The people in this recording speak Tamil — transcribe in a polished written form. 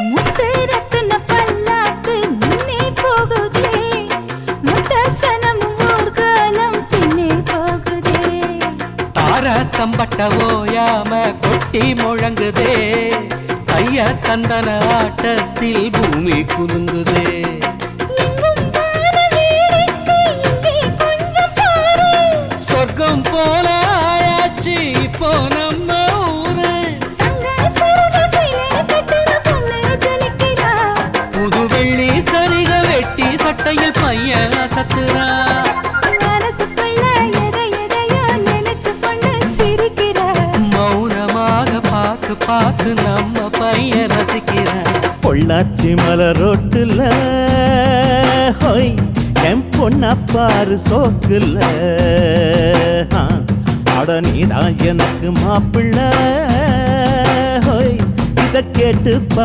முத்தரத்தின பல்லாக்கு முன்னே போகுதே, முத்தசனம் ஊர்காலம் பின்னே போகுதே. தாரத்தம்பட்ட ஓயாம கொட்டி முழங்குதே, கைய தந்தன ஆட்டத்தில் பூமி குலுங்குதே. சொர்க்கம் போல ஆயாச்சு இப்போ நம்ம ஊரு. புது வெள்ளி சரிக வெட்டி சட்டையில் பையன் அசத்துறா. மௌனமாக பார்த்து பார்த்து நம்ம பையன் ரசிக்கிற. பொள்ளாச்சி மலர் ரோட்டுல ஹோய் என் பொண்ணா பாரு சோக்குல. அட நீதான் எனக்கு மாப்பிள்ள ஹோய் இத கேட்டு